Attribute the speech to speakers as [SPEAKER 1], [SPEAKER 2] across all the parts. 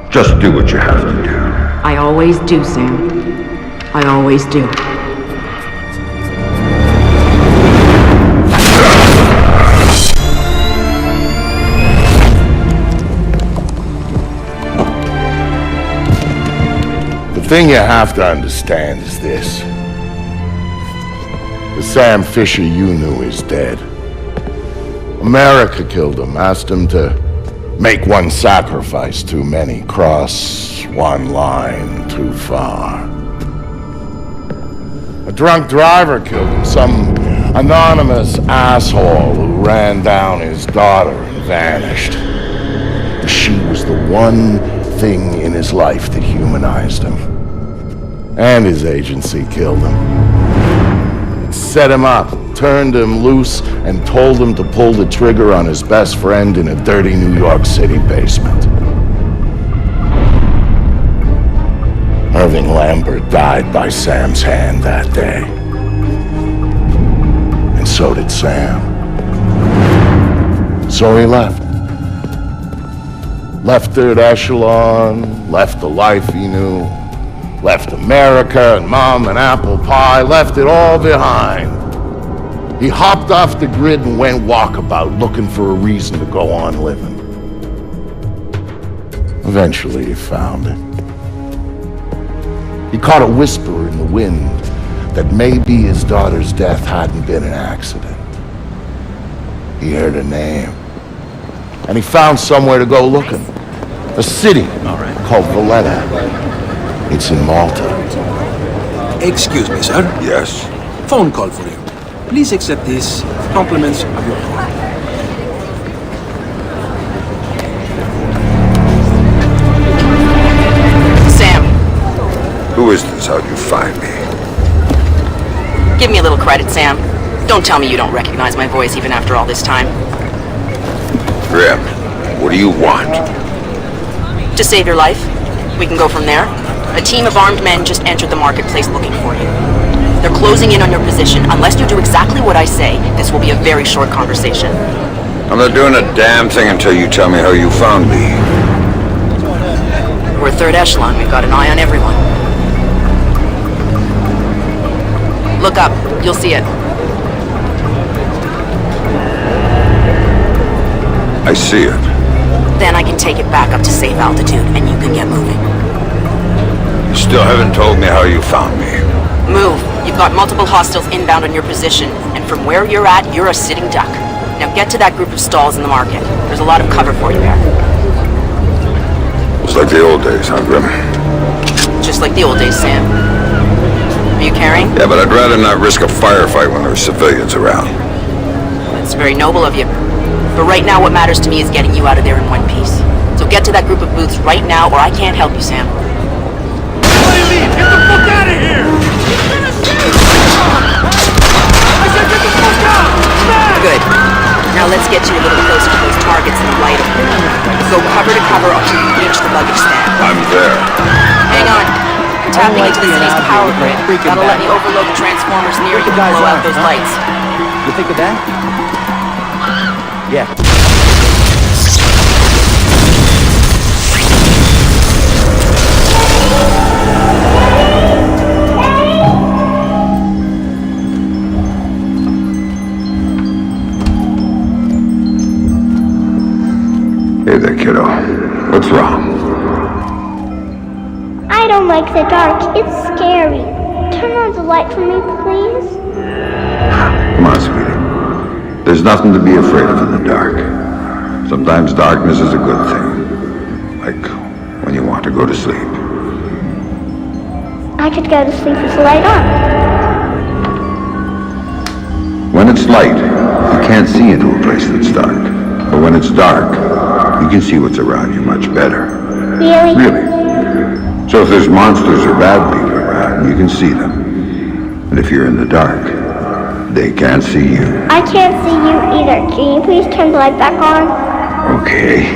[SPEAKER 1] Just do what you have to do.
[SPEAKER 2] I always do, Sam. I always do.
[SPEAKER 3] The thing you have to understand is this. The Sam Fisher you knew is dead. America killed him, asked him to make one sacrifice too many, cross one line too far. A drunk driver killed him, some anonymous asshole who ran down his daughter and vanished. She was the one thing in his life that humanized him. And his agency killed him. It set him up, turned him loose, and told him to pull the trigger on his best friend in a dirty New York City basement. Irving Lambert died by Sam's hand that day. And so did Sam. So he left. Left Third Echelon, left the life he knew, left America and Mom and apple pie, left it all behind. He hopped off the grid and went walkabout, looking for a reason to go on living. Eventually he found it. He caught a whisper in the wind that maybe his daughter's death hadn't been an accident. He heard a name. And he found somewhere to go looking. A city called Valletta. It's in Malta.
[SPEAKER 4] Excuse me, sir.
[SPEAKER 1] Yes?
[SPEAKER 4] Phone call for you. Please accept this. Compliments of your call.
[SPEAKER 2] Sam,
[SPEAKER 1] Who is this? How'd you find me?
[SPEAKER 2] give me a little credit, Sam. Don't tell me you don't recognize my voice even after all this time.
[SPEAKER 1] Grim, what do you want?
[SPEAKER 2] To save your life. We can go from there. A team of armed men just entered the marketplace looking for you. They're closing in on your position. Unless you do exactly what I say, this will be a very short conversation.
[SPEAKER 1] I'm not doing a damn thing until you tell me how you found me.
[SPEAKER 2] We're Third Echelon. We've got an eye on everyone. Look up. You'll see it.
[SPEAKER 1] I see it.
[SPEAKER 2] Then I can take it back up to safe altitude, and you can get moving.
[SPEAKER 1] You still haven't told me how you found me.
[SPEAKER 2] Move. You've got multiple hostiles inbound on your position, and from where you're at, you're a sitting duck. Now get to that group of stalls in the market. There's a lot of cover for you there.
[SPEAKER 1] It's like the old days, huh, Grim?
[SPEAKER 2] Just like the old days, Sam. Are you carrying?
[SPEAKER 1] Yeah, but I'd rather not risk a firefight when there's civilians around.
[SPEAKER 2] That's very noble of you. But right now, what matters to me is getting you out of there in one piece. So get to that group of booths right now, or I can't help you, Sam.
[SPEAKER 5] Get the fuck out of here! I said get the fuck out!
[SPEAKER 2] Good. Now let's get you a little closer to those targets and light them. Go cover to cover until you reach the luggage stand.
[SPEAKER 1] I'm there.
[SPEAKER 2] Hang on. I'm tapping into the city's power grid. That'll let me overload the transformers near you and blow out those lights.
[SPEAKER 6] You think of that? Yeah.
[SPEAKER 1] Hey there, kiddo. What's wrong?
[SPEAKER 7] I don't like the dark. It's scary. Turn on the light for me, please.
[SPEAKER 1] Come on, sweetie. There's nothing to be afraid of in the dark. Sometimes darkness is a good thing. Like when you want to go to sleep.
[SPEAKER 7] I could go to sleep with the light on.
[SPEAKER 1] When it's light, you can't see into a place that's dark. But when it's dark, you can see what's around you much better.
[SPEAKER 7] Really?
[SPEAKER 1] Really. So if there's monsters or bad people around, you can see them. And if you're in the dark, they can't see you.
[SPEAKER 7] I can't see you either. Can you please turn the light back on?
[SPEAKER 1] Okay.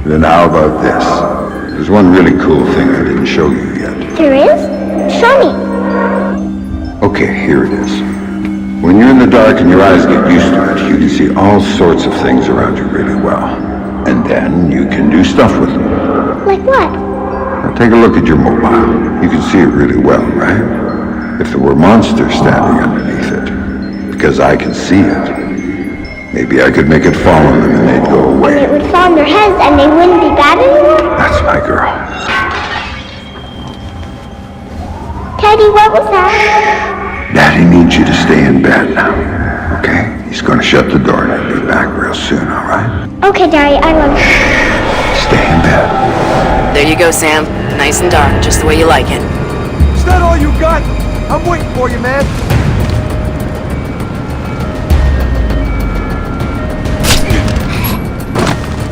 [SPEAKER 1] Then how about this? There's one really cool thing I didn't show you yet.
[SPEAKER 7] There is? Show me.
[SPEAKER 1] Okay, here it is. When you're in the dark and your eyes get used to it, you can see all sorts of things around you really well. And then you can do stuff with them.
[SPEAKER 7] Like what?
[SPEAKER 1] Now take a look at your mobile. You can see it really well, right? If there were monsters standing underneath it, because I can see it, maybe I could make it fall on them and they'd go away.
[SPEAKER 7] And it would fall on their heads and they wouldn't be bad anymore?
[SPEAKER 1] That's my girl.
[SPEAKER 7] Teddy, what was that?
[SPEAKER 1] Daddy needs you to stay in bed now, okay? He's gonna shut the door and I'll be back real soon, all right?
[SPEAKER 7] Okay, Daddy, I love you.
[SPEAKER 1] Stay in bed.
[SPEAKER 2] There you go, Sam. Nice and dark, just the way you like it.
[SPEAKER 5] Is that all you got? I'm waiting for you, man.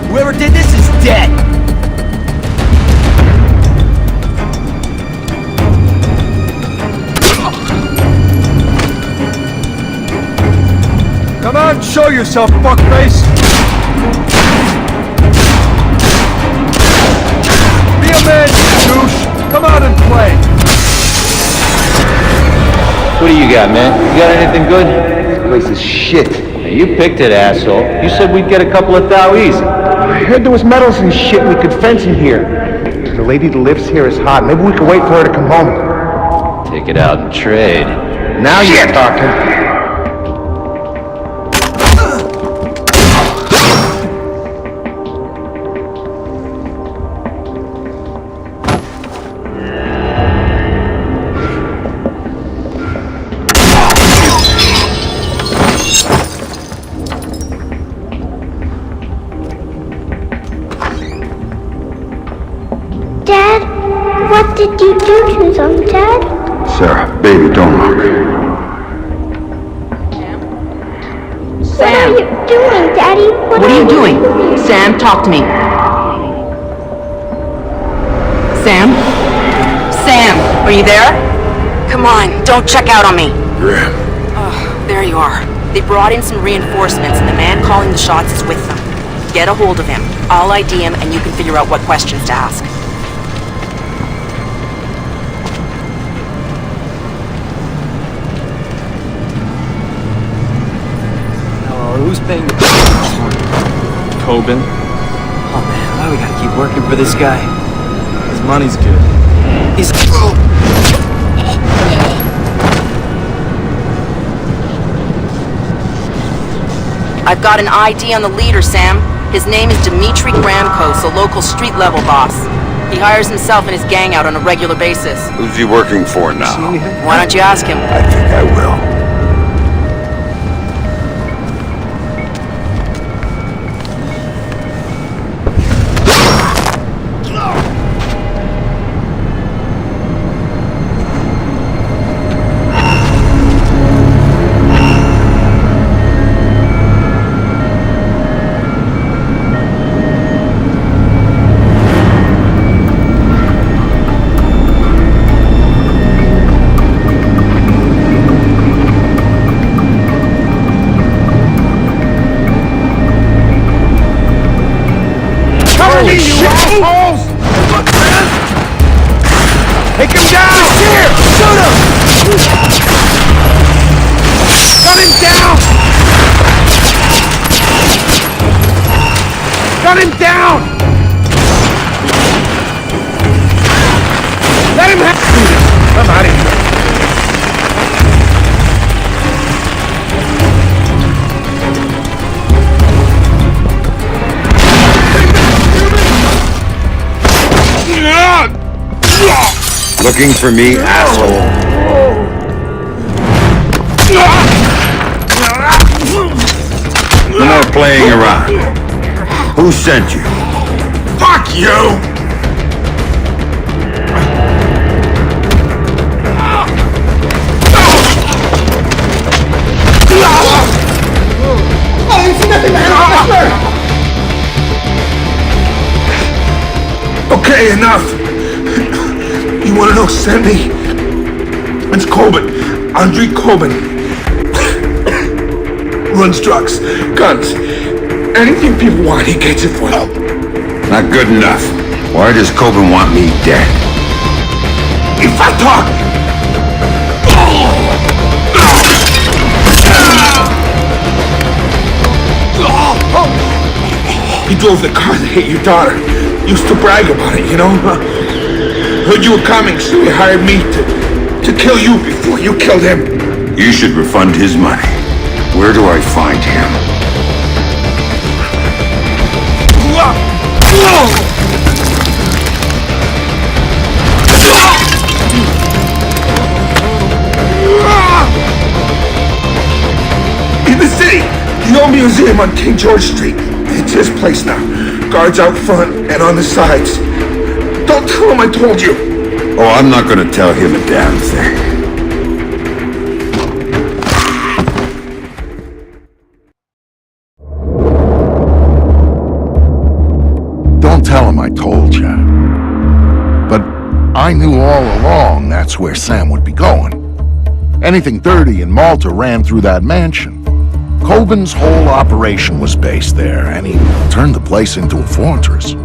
[SPEAKER 5] Whoever did this is dead. Come on, show yourself, fuckface! Be a man, you douche! Come out and play!
[SPEAKER 6] What do you got, man? You got anything good? This place is shit. Now, you picked it, asshole. You said we'd get a couple of thou's.
[SPEAKER 8] I heard there was metals and shit we could fence in here. The lady that lives here is hot. Maybe we could wait for her to come home.
[SPEAKER 6] Take it out and trade.
[SPEAKER 8] Now you're talking.
[SPEAKER 7] Dad, what did you do to them, Dad?
[SPEAKER 1] Sarah, baby, don't look.
[SPEAKER 7] What are you doing, Daddy?
[SPEAKER 2] What are you doing? Sam, talk to me. Sam? Sam, are you there? Come on, don't check out on me.
[SPEAKER 1] Grim.
[SPEAKER 2] Oh, there you are. They brought in some reinforcements and the man calling the shots is with them. Get a hold of him. I'll ID him and you can figure out what questions to ask.
[SPEAKER 4] Who's paying the Kobin? Oh man, why we gotta keep working for this guy? His money's good. He's...
[SPEAKER 2] I've got an ID on the leader, Sam. His name is Andriy Kobin, a local street-level boss. He hires himself and his gang out on a regular basis.
[SPEAKER 1] Who's he working for now?
[SPEAKER 2] Why don't you ask him?
[SPEAKER 1] I think I will.
[SPEAKER 8] Run him down! Let him have... I'm out of here.
[SPEAKER 1] Looking for me, asshole? No more playing around. Who sent you? Fuck you!
[SPEAKER 8] I ain't seen nothing, man!
[SPEAKER 9] Okay, enough! You wanna know who sent me? It's Kobin. Andriy Kobin. Runs drugs, guns, anything people want, he gets it for them.
[SPEAKER 1] Not good enough. Why does Kobin want me dead?
[SPEAKER 9] If I talk... He drove the car that hit your daughter. Used to brag about it, you know? Heard you were coming, so he hired me to kill you before you killed him.
[SPEAKER 1] You should refund his money. Where do I find him?
[SPEAKER 9] In the city, the old museum on King George Street. It's his place now. Guards out front and on the sides. Don't tell him I told you.
[SPEAKER 1] Oh, I'm not gonna tell him a damn thing.
[SPEAKER 3] Don't tell him I told you. But I knew all along that's where Sam would be going. Anything dirty in Malta ran through that mansion. Kobin's whole operation was based there, and he turned the place into a fortress.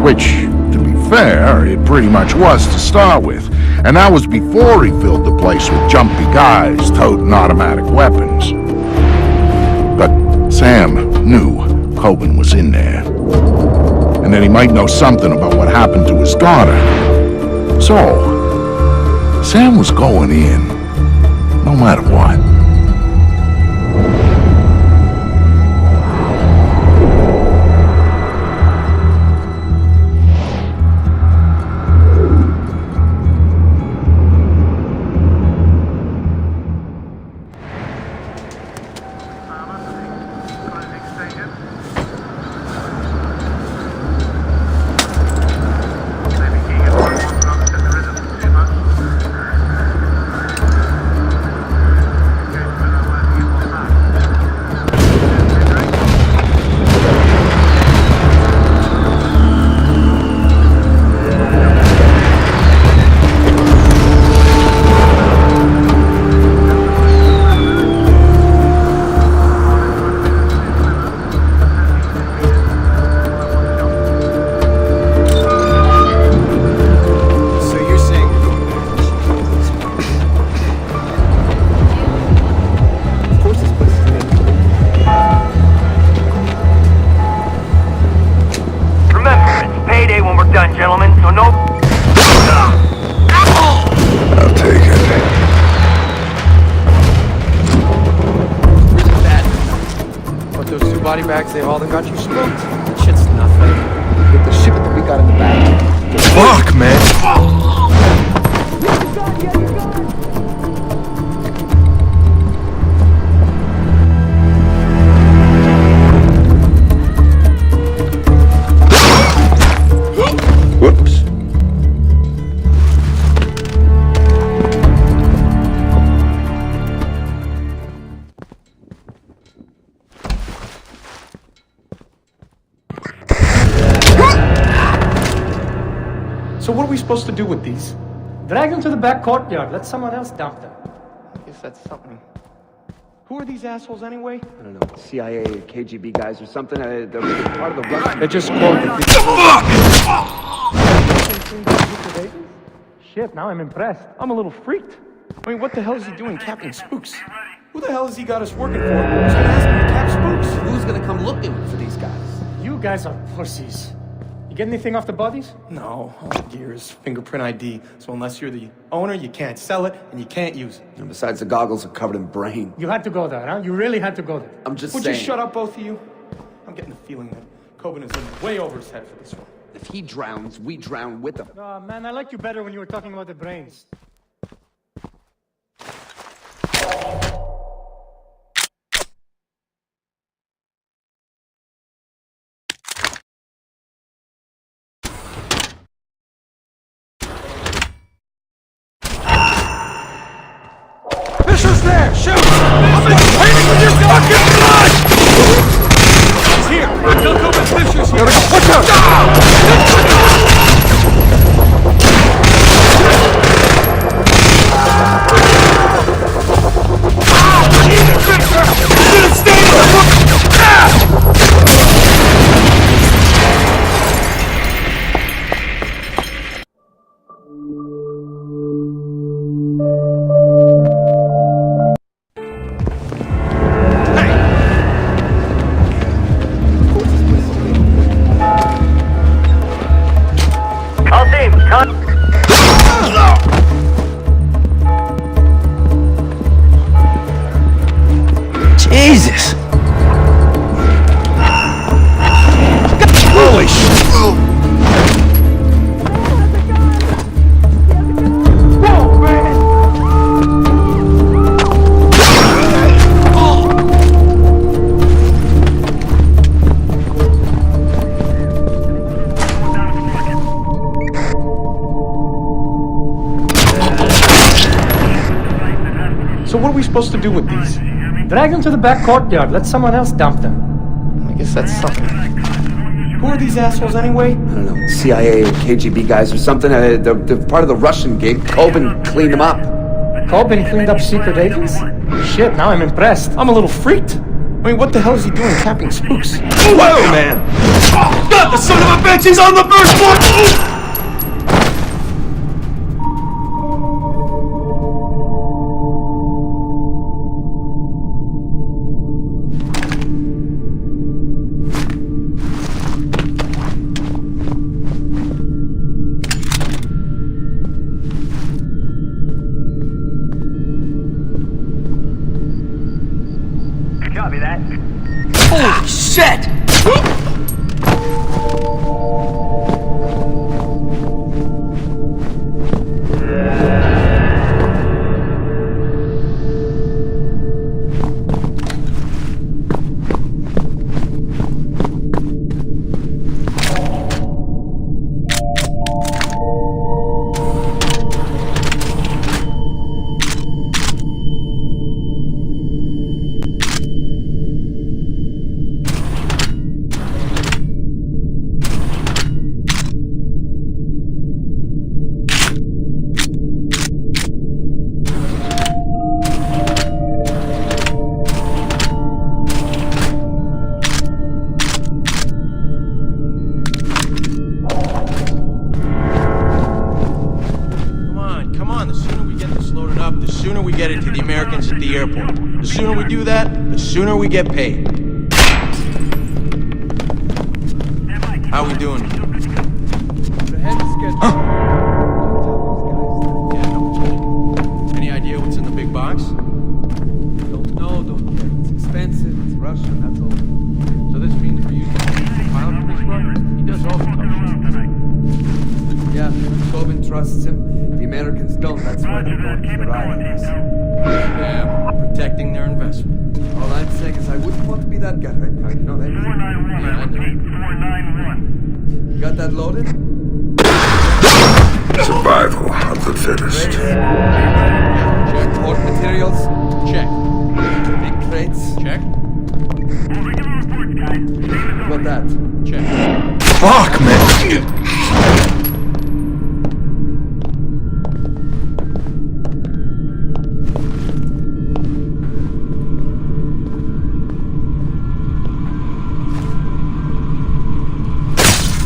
[SPEAKER 3] Which, to be fair, it pretty much was to start with. And that was before he filled the place with jumpy guys toting automatic weapons. But Sam knew Kobin was in there. And that he might know something about what happened to his daughter. So, Sam was going in, no matter what.
[SPEAKER 10] Body bags, they all got you smoked. Shit's nothing.
[SPEAKER 8] With the shit that we got in the bag.
[SPEAKER 10] Fuck, man.
[SPEAKER 1] Whoops.
[SPEAKER 10] So what are we supposed to do with these?
[SPEAKER 11] Drag them to the back courtyard. Let someone else dump them.
[SPEAKER 8] I guess that's something.
[SPEAKER 10] Who are these assholes anyway?
[SPEAKER 8] I don't know, CIA or KGB guys or something. They're part of the Russian.
[SPEAKER 10] They're just quoted.
[SPEAKER 11] Shit, now I'm impressed.
[SPEAKER 10] I'm a little freaked. I mean, what the hell is he doing capping spooks? Who the hell has he got us working for? Who's gonna ask him to cap spooks. Who's gonna come looking for these guys?
[SPEAKER 11] You guys are pussies. You get anything off the bodies?
[SPEAKER 10] No, all the gear is fingerprint ID, so unless you're the owner, you can't sell it, and you can't use it.
[SPEAKER 12] And besides, the goggles are covered in brain.
[SPEAKER 11] You had to go there, huh? You really had to go there.
[SPEAKER 12] I'm just
[SPEAKER 10] Would
[SPEAKER 12] saying.
[SPEAKER 10] you shut up, both of you? I'm getting the feeling that Kobin is in way over his head for this one.
[SPEAKER 12] If he drowns, we drown with him.
[SPEAKER 11] Oh, man, I liked you better when you were talking about the brains.
[SPEAKER 10] Fisher's there! Shoot! I've been waiting with your fucking blood! He's here! Tell Kobin Fisher's here! Watch out!
[SPEAKER 5] Jesus! Holy shit!
[SPEAKER 11] Whoa, man!
[SPEAKER 10] So what are we supposed to do with these?
[SPEAKER 11] Drag them to the back courtyard. Let someone else dump them.
[SPEAKER 10] I guess that's something. Who are these assholes anyway?
[SPEAKER 12] I don't know, CIA or KGB guys or something. They're part of the Russian gig. Kobin cleaned them up.
[SPEAKER 11] Kobin cleaned up secret agents? Shit, now I'm impressed.
[SPEAKER 10] I'm a little freaked. I mean, what the hell is he doing capping spooks?
[SPEAKER 5] Whoa, man! God, the son of a bitch! He's on the first floor!
[SPEAKER 11] Copy that.
[SPEAKER 5] Holy shit!
[SPEAKER 10] The sooner we get it to the Americans at the airport. The sooner we do that, the sooner we get paid. How we doing? Any idea what's in the big box?
[SPEAKER 12] Don't know, don't care. It's expensive, it's Russian, that's all.
[SPEAKER 10] So this means we're using the pilot for this run? He does all the tough shit.
[SPEAKER 12] Yeah, Kobin trusts him. The Americans don't, that's why they're going to the ride on this.
[SPEAKER 10] Yeah, protecting their investment.
[SPEAKER 12] All I'm saying is I wouldn't want to be that guy right now, you know that?
[SPEAKER 10] Yeah, I know.
[SPEAKER 12] You got that loaded?
[SPEAKER 1] Survival of the fittest.
[SPEAKER 12] Check. Port materials?
[SPEAKER 10] Check.
[SPEAKER 12] Big crates?
[SPEAKER 10] Check.
[SPEAKER 12] What that?
[SPEAKER 10] Check.
[SPEAKER 5] Fuck, man!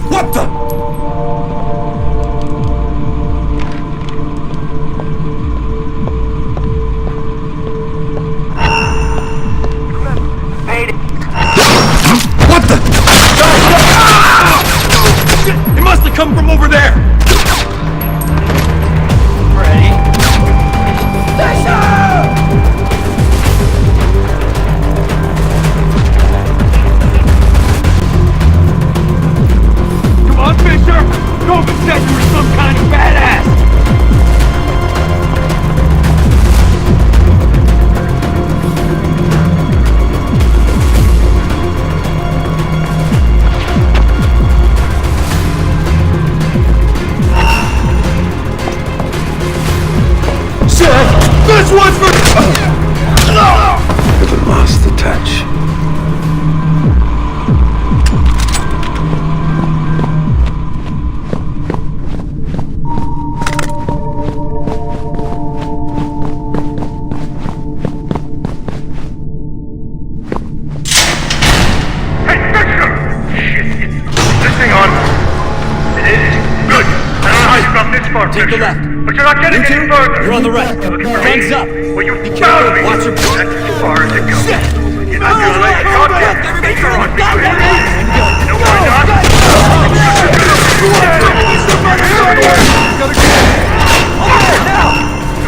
[SPEAKER 5] What the?
[SPEAKER 4] Take the left.
[SPEAKER 5] But you're not getting any further.
[SPEAKER 4] You're on the right. Guns up.
[SPEAKER 5] Well, you
[SPEAKER 4] Be
[SPEAKER 5] found
[SPEAKER 4] careful.
[SPEAKER 5] me.
[SPEAKER 4] Watch your back.
[SPEAKER 5] That's as far as it goes.
[SPEAKER 4] Shit!
[SPEAKER 5] You're not gonna let your goddamn finger on me, baby. You know why not? So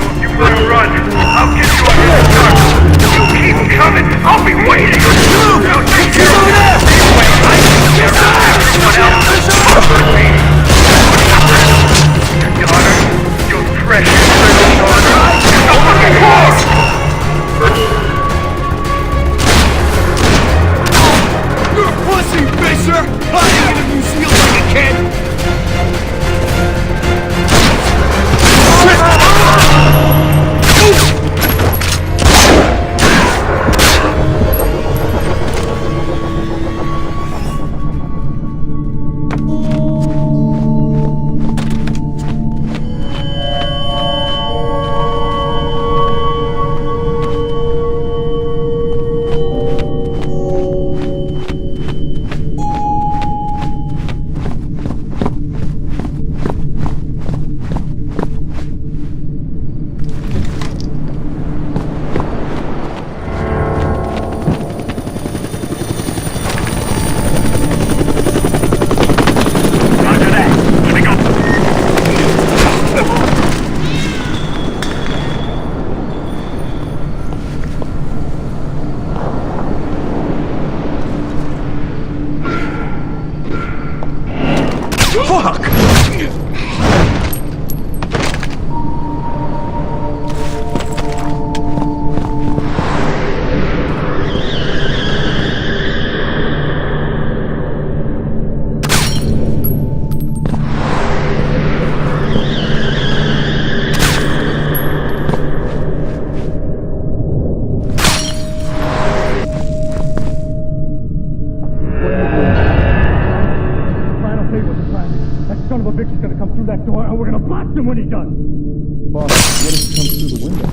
[SPEAKER 5] if you want to run, I'll get you a head start. You keep coming. I'll be waiting. Now take care of that. Everyone else. Your daughter, your precious little daughter. You're the fucking horse!
[SPEAKER 10] You're a pussy, Fisher! I hate if you steal like a kid!
[SPEAKER 5] When he does.
[SPEAKER 10] Boss, what if he comes through the window?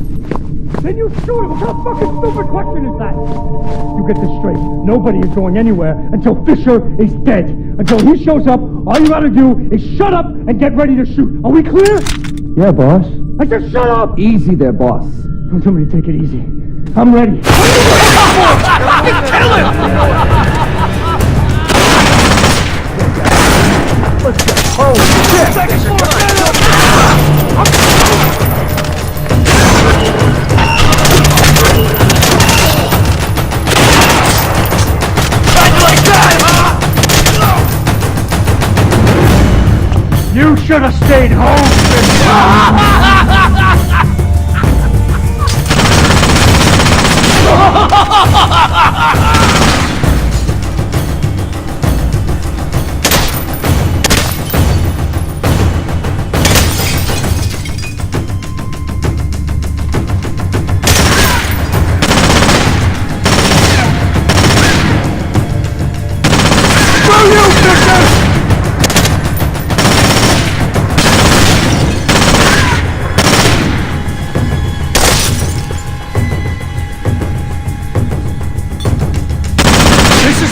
[SPEAKER 5] Then you shoot him. What kind of fucking stupid question is that? You get this straight. Nobody is going anywhere until Fisher is dead. Until he shows up, all you gotta do is shut up and get ready to shoot. Are we clear?
[SPEAKER 8] Yeah, boss.
[SPEAKER 5] I said shut up!
[SPEAKER 8] Easy there, boss.
[SPEAKER 5] Don't tell me to take it easy. I'm ready. Kill him!
[SPEAKER 8] Oh, shit!
[SPEAKER 5] You should have stayed home.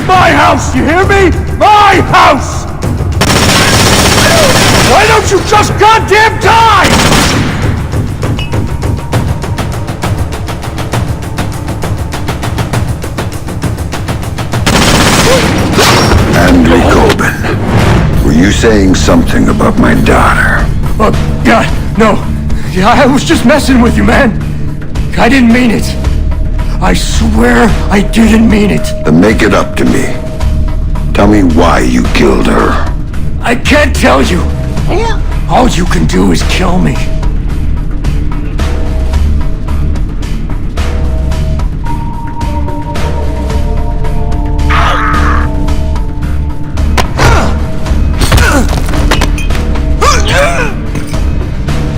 [SPEAKER 10] My house, you hear me? My house! Why don't you just goddamn die?
[SPEAKER 1] Andriy Kobin, were you saying something about my daughter?
[SPEAKER 5] Yeah, no. Yeah, I was just messing with you, man. I didn't mean it. I swear I didn't mean it.
[SPEAKER 1] Then make it up to me. Tell me why you killed her.
[SPEAKER 5] I can't tell you. All you can do is kill me.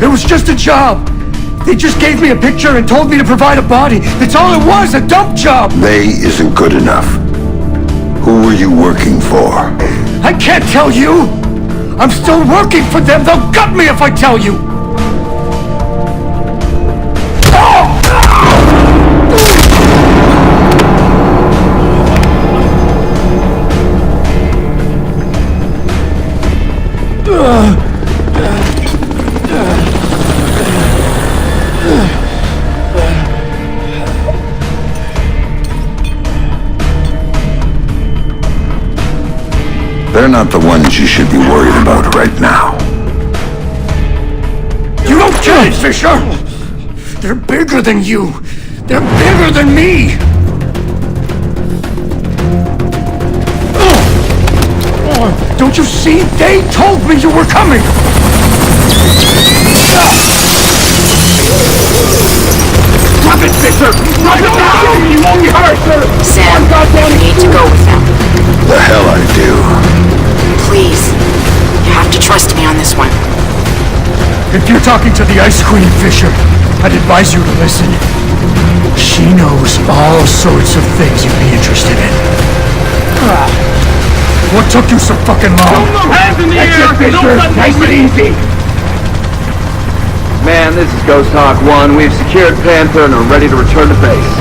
[SPEAKER 5] It was just a job. They just gave me a picture and told me to provide a body. That's all it was, a dump job.
[SPEAKER 1] They isn't good enough. Who were you working for?
[SPEAKER 5] I can't tell you. I'm still working for them. They'll gut me if I tell you.
[SPEAKER 1] They're not the ones you should be worried about right now.
[SPEAKER 5] You don't get it, Fisher! They're bigger than you! They're bigger than me! Don't you see? They told me you were coming! Drop it, Fisher! Drop it down! You won't be hurt, sir!
[SPEAKER 2] Sam, you need to go with them.
[SPEAKER 1] The hell I do.
[SPEAKER 2] Please. You have to trust me on this one.
[SPEAKER 5] If you're talking to the Ice Queen, Fisher, I'd advise you to listen. She knows all sorts of things you'd be interested in. What took you so fucking long?
[SPEAKER 10] Hands in the air!
[SPEAKER 5] Fisher! Nice and easy!
[SPEAKER 6] Man, this is Ghost Hawk 1. We've secured Panther and are ready to return to base.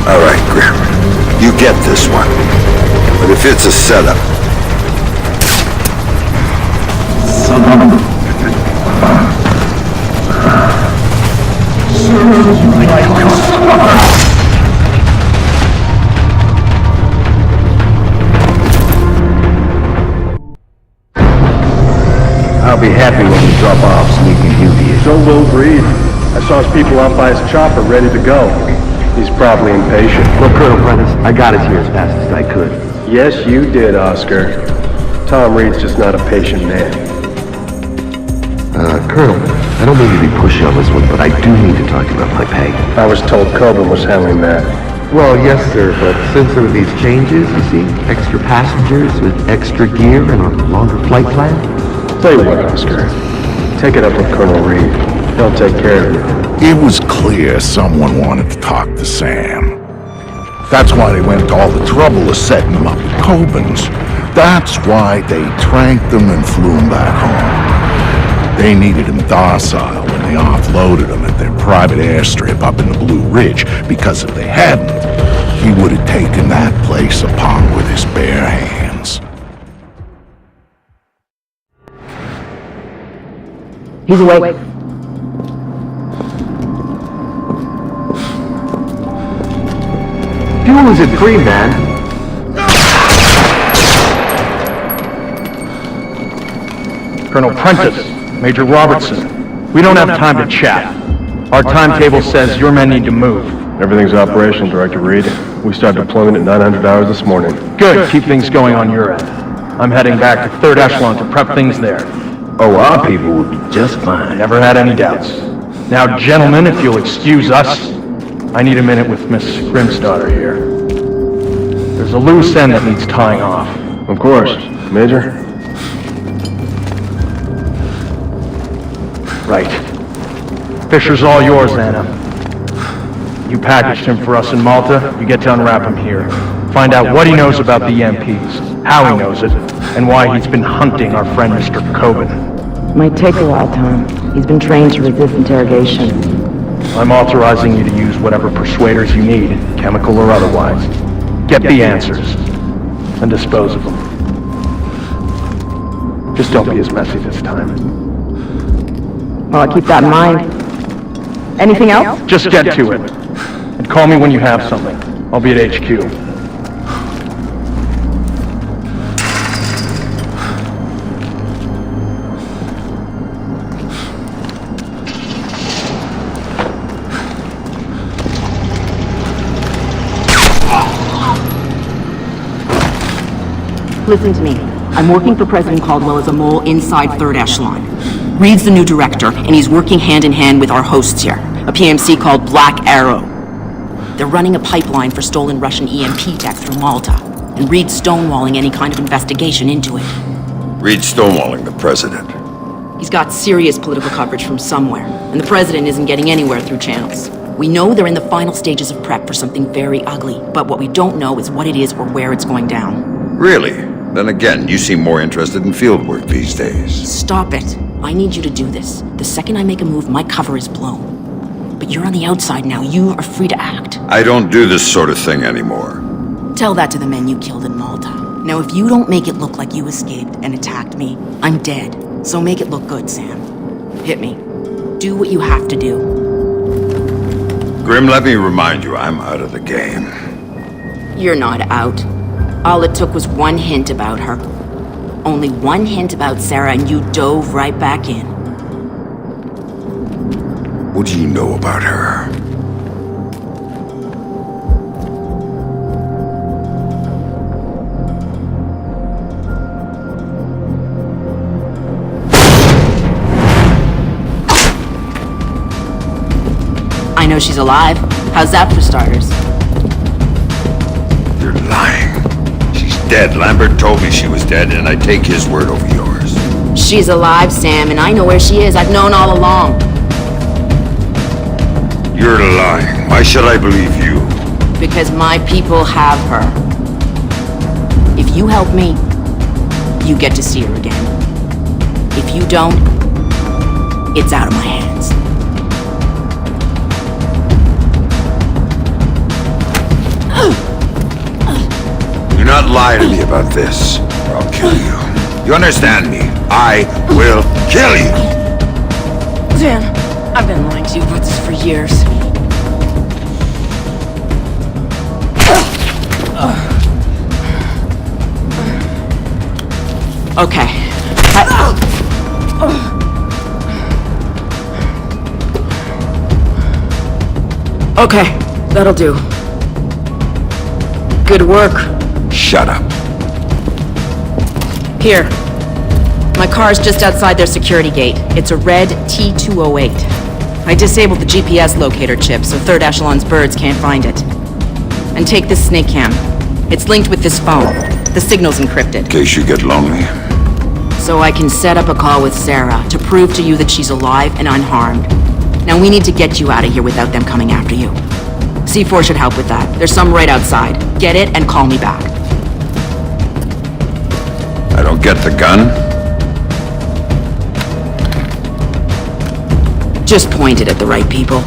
[SPEAKER 1] All right, Grim. You get this one. But if it's a setup...
[SPEAKER 8] I'll be happy when we drop off Sneaky Hughie.
[SPEAKER 13] So will Reed. I saw his people out by his chopper ready to go. He's probably impatient.
[SPEAKER 8] Look, Colonel Prentice, I got us here as fast as I could.
[SPEAKER 13] Yes, you did, Oscar. Tom Reed's just not a patient man.
[SPEAKER 8] Colonel, I don't mean to be pushy on this one, but I do need to talk to you about my pay.
[SPEAKER 13] I was told Kobin was handling that.
[SPEAKER 8] Well, yes, sir, but since there were these changes, you see, extra passengers with extra gear and a longer flight plan.
[SPEAKER 13] Tell you what, Oscar. Take it up with Colonel Reed. He'll take care of you.
[SPEAKER 3] It was clear someone wanted to talk to Sam. That's why they went to all the trouble of setting him up with Kobin's. That's why they tranked him and flew him back home. They needed him docile when they offloaded him at their private airstrip up in the Blue Ridge, because if they hadn't, he would have taken that place upon with his bare hands.
[SPEAKER 2] He's awake.
[SPEAKER 8] Fuel is at 3, man.
[SPEAKER 14] Colonel Prentice, Major Robertson, we don't have time to chat. Our timetable says your men need to move.
[SPEAKER 13] Everything's operational, Director Reed. We started deployment at 900 hours this morning.
[SPEAKER 14] Good, keep things going on your end. I'm heading back to Third Echelon to prep things there.
[SPEAKER 8] Oh, our people will be just fine.
[SPEAKER 14] Never had any doubts. Now, gentlemen, if you'll excuse us, I need a minute with Miss Grímsdóttir here. There's a loose end that needs tying off.
[SPEAKER 13] Of course. Major?
[SPEAKER 14] Right. Fisher's all yours, Anna. You packaged him for us in Malta, you get to unwrap him here. Find out what he knows about the EMPs, how he knows it, and why he's been hunting our friend Mr. Kobin.
[SPEAKER 2] Might take a while, Tom. He's been trained to resist interrogation.
[SPEAKER 14] I'm authorizing you to use whatever persuaders you need, chemical or otherwise. Get the answers, and dispose of them. Just don't be as messy this time.
[SPEAKER 2] Well, I'll keep that in mind. Anything else?
[SPEAKER 14] Just get to it. And call me when you have something. I'll be at HQ.
[SPEAKER 2] Listen to me. I'm working for President Caldwell as a mole inside Third Echelon. Reed's the new director, and he's working hand-in-hand with our hosts here, a PMC called Black Arrow. They're running a pipeline for stolen Russian EMP tech through Malta, and Reed's stonewalling any kind of investigation into it.
[SPEAKER 1] Reed's stonewalling the president.
[SPEAKER 2] He's got serious political coverage from somewhere, and the president isn't getting anywhere through channels. We know they're in the final stages of prep for something very ugly, but what we don't know is what it is or where it's going down.
[SPEAKER 1] Really? Then again, you seem more interested in field work these days.
[SPEAKER 2] Stop it. I need you to do this. The second I make a move, my cover is blown. But you're on the outside now. You are free to act.
[SPEAKER 1] I don't do this sort of thing anymore.
[SPEAKER 2] Tell that to the men you killed in Malta. Now, if you don't make it look like you escaped and attacked me, I'm dead. So make it look good, Sam. Hit me. Do what you have to do.
[SPEAKER 1] Grim, let me remind you, I'm out of the game.
[SPEAKER 2] You're not out. All it took was one hint about her. Only one hint about Sarah and you dove right back in.
[SPEAKER 1] What do you know about her?
[SPEAKER 2] I know she's alive. How's that for starters?
[SPEAKER 1] You're lying. She's dead. Lambert told me she was dead, and I take his word over yours.
[SPEAKER 2] She's alive, Sam, and I know where she is. I've known all along.
[SPEAKER 1] You're lying. Why should I believe you?
[SPEAKER 2] Because my people have her. If you help me, you get to see her again. If you don't, it's out of my hands.
[SPEAKER 1] Do not lie to me about this, or I'll kill you. You understand me? I will kill you!
[SPEAKER 2] Dan, I've been lying to you about this for years. Okay. Okay, that'll do. Good work.
[SPEAKER 1] Shut up.
[SPEAKER 2] Here. My car's just outside their security gate. It's a red T208. I disabled the GPS locator chip so Third Echelon's birds can't find it. And take this snake cam. It's linked with this phone. The signal's encrypted.
[SPEAKER 1] In case you get lonely.
[SPEAKER 2] So I can set up a call with Sarah to prove to you that she's alive and unharmed. Now we need to get you out of here without them coming after you. C4 should help with that. There's some right outside. Get it and call me back.
[SPEAKER 1] I don't get the gun?
[SPEAKER 2] Just point it at the right people.